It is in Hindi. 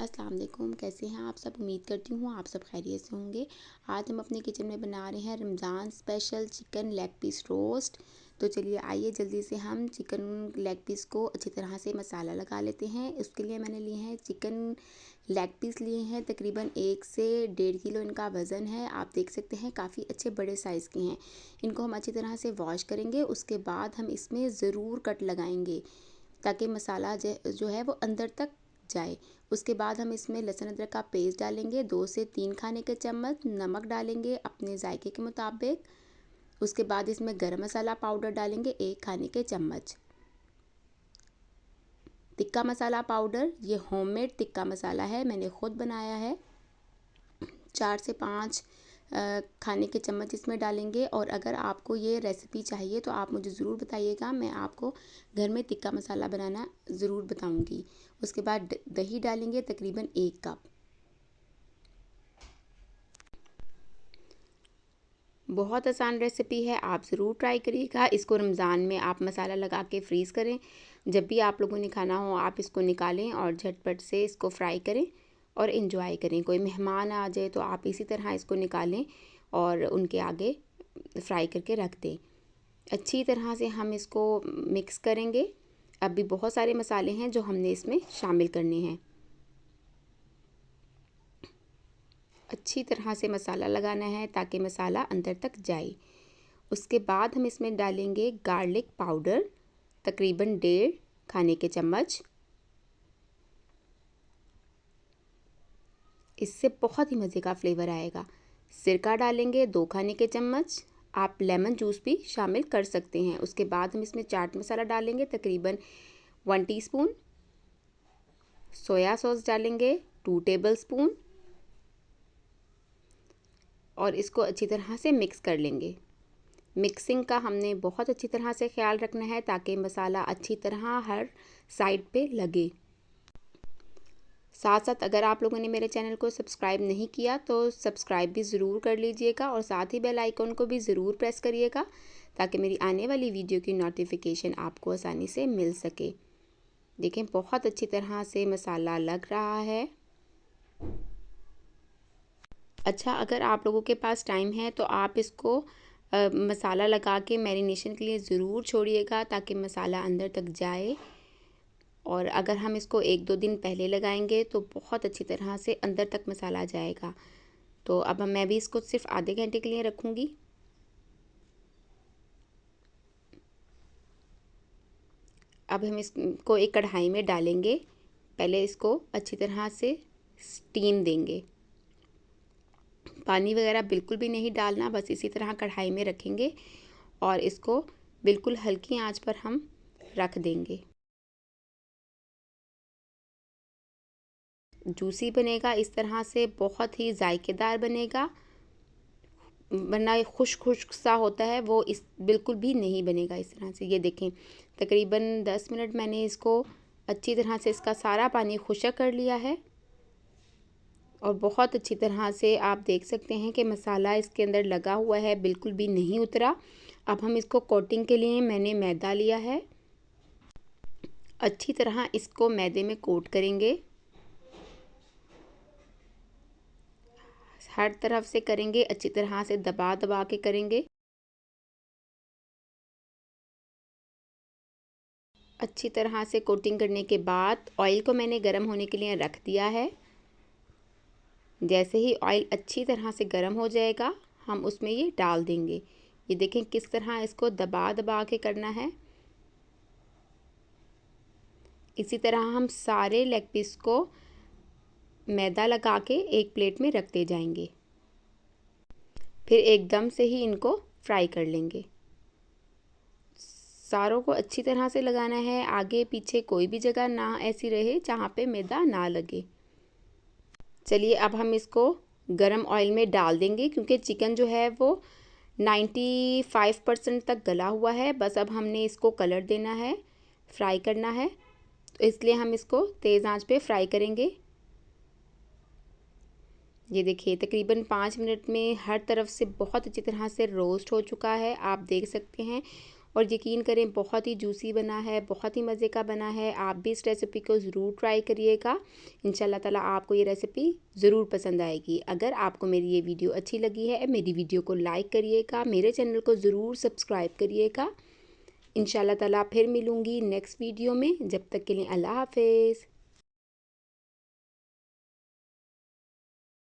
अस्सलाम वालेकुम। कैसे हैं आप सब? उम्मीद करती हूँ आप सब खैरियत से होंगे। आज हम अपने किचन में बना रहे हैं Ramzan special chicken leg piece roast. तो चलिए आइए जल्दी से हम चिकन लेग पीस को अच्छी तरह से मसाला लगा लेते हैं। उसके लिए मैंने लिए हैं चिकन लेग पीस लिए हैं, तकरीबन 1 से 1.5 किलो इनका वज़न है। आप देख सकते हैं काफ़ी अच्छे बड़े साइज़ के हैं। इनको हम अच्छी तरह से वॉश करेंगे। उसके बाद हम इसमें ज़रूर कट लगाएंगे ताकि मसाला जो है वो अंदर तक जाए। उसके बाद हम इसमें लहसुन अदरक का पेस्ट डालेंगे, 2 से 3 खाने के चम्मच, नमक डालेंगे अपने जायके के मुताबिक। उसके बाद इसमें गरम मसाला पाउडर डालेंगे 1 खाने के चम्मच। टिक्का मसाला पाउडर, ये होममेड टिक्का मसाला है, मैंने ख़ुद बनाया है। 4 से 5 खाने के चम्मच इसमें डालेंगे। और अगर आपको ये रेसिपी चाहिए तो आप मुझे ज़रूर बताइएगा, मैं आपको घर में टिक्का मसाला बनाना ज़रूर बताऊंगी। उसके बाद दही डालेंगे तकरीबन 1 कप। बहुत आसान रेसिपी है, आप ज़रूर ट्राई करिएगा। इसको रमज़ान में आप मसाला लगा के फ्रीज़ करें। जब भी आप लोगों ने खाना हो आप इसको निकालें और झटपट से इसको फ्राई करें और इन्जॉय करें। कोई मेहमान आ जाए तो आप इसी तरह इसको निकालें और उनके आगे फ्राई करके रख दें। अच्छी तरह से हम इसको मिक्स करेंगे। अब भी बहुत सारे मसाले हैं जो हमने इसमें शामिल करने हैं। अच्छी तरह से मसाला लगाना है ताकि मसाला अंदर तक जाए। उसके बाद हम इसमें डालेंगे गार्लिक पाउडर, तकरीबन 1.5 खाने के चम्मच। इससे बहुत ही मज़े का फ्लेवर आएगा। सिरका डालेंगे 2 खाने के चम्मच। आप लेमन जूस भी शामिल कर सकते हैं। उसके बाद हम इसमें चाट मसाला डालेंगे तकरीबन 1 टीस्पून। सोया सॉस डालेंगे 2 टेबलस्पून और इसको अच्छी तरह से मिक्स कर लेंगे। मिक्सिंग का हमने बहुत अच्छी तरह से ख्याल रखना है ताकि मसाला अच्छी तरह हर साइड पे लगे। साथ साथ अगर आप लोगों ने मेरे चैनल को सब्सक्राइब नहीं किया तो सब्सक्राइब भी ज़रूर कर लीजिएगा और साथ ही बेल आइकन को भी ज़रूर प्रेस करिएगा ताकि मेरी आने वाली वीडियो की नोटिफिकेशन आपको आसानी से मिल सके। देखें बहुत अच्छी तरह से मसाला लग रहा है। अच्छा, अगर आप लोगों के पास टाइम है तो आप इसको मसाला लगा के मैरिनेशन के लिए ज़रूर छोड़िएगा ताकि मसाला अंदर तक जाए। और अगर हम इसको 1-2 दिन पहले लगाएंगे तो बहुत अच्छी तरह से अंदर तक मसाला जाएगा। तो अब मैं भी इसको सिर्फ आधे घंटे के लिए रखूँगी। अब हम इसको एक कढ़ाई में डालेंगे। पहले इसको अच्छी तरह से स्टीम देंगे। पानी वगैरह बिल्कुल भी नहीं डालना, बस इसी तरह कढ़ाई में रखेंगे और इसको बिल्कुल हल्की आंच पर हम रख देंगे। जूसी बनेगा इस तरह से, बहुत ही जायकेदार बनेगा। वरना खुश्क खुश्क सा होता है वो इस बिल्कुल भी नहीं बनेगा इस तरह से। ये देखें तकरीबन 10 मिनट मैंने इसको अच्छी तरह से इसका सारा पानी खुश्क कर लिया है और बहुत अच्छी तरह से आप देख सकते हैं कि मसाला इसके अंदर लगा हुआ है, बिल्कुल भी नहीं उतरा। अब हम इसको कोटिंग के लिए मैंने मैदा लिया है। अच्छी तरह इसको मैदे में कोट करेंगे, हर तरफ से करेंगे, अच्छी तरह से दबा दबा के करेंगे। अच्छी तरह से कोटिंग करने के बाद ऑयल को मैंने गर्म होने के लिए रख दिया है। जैसे ही ऑयल अच्छी तरह से गर्म हो जाएगा हम उसमें ये डाल देंगे। ये देखें किस तरह इसको दबा दबा के करना है। इसी तरह हम सारे लेग पीस को मैदा लगा के एक प्लेट में रखते जाएंगे। फिर एकदम से ही इनको फ्राई कर लेंगे। सारों को अच्छी तरह से लगाना है, आगे पीछे कोई भी जगह ना ऐसी रहे जहाँ पे मैदा ना लगे। चलिए अब हम इसको गरम ऑयल में डाल देंगे क्योंकि चिकन जो है वो 95% तक गला हुआ है। बस अब हमने इसको कलर देना है, फ्राई करना है, तो इसलिए हम इसको तेज़ आंच पे फ्राई करेंगे। ये देखिए तकरीबन 5 मिनट में हर तरफ से बहुत अच्छी तरह से रोस्ट हो चुका है, आप देख सकते हैं। और यकीन करें बहुत ही जूसी बना है, बहुत ही मज़े का बना है। आप भी इस रेसिपी को ज़रूर ट्राई करिएगा। इंशाल्लाह ताला आपको ये रेसिपी ज़रूर पसंद आएगी। अगर आपको मेरी ये वीडियो अच्छी लगी है, मेरी वीडियो को लाइक करिएगा, मेरे चैनल को ज़रूर सब्सक्राइब करिएगा। इंशाल्लाह ताला फिर मिलूँगी नेक्स्ट वीडियो में। जब तक के लिए अल्लाह हाफ़िज़।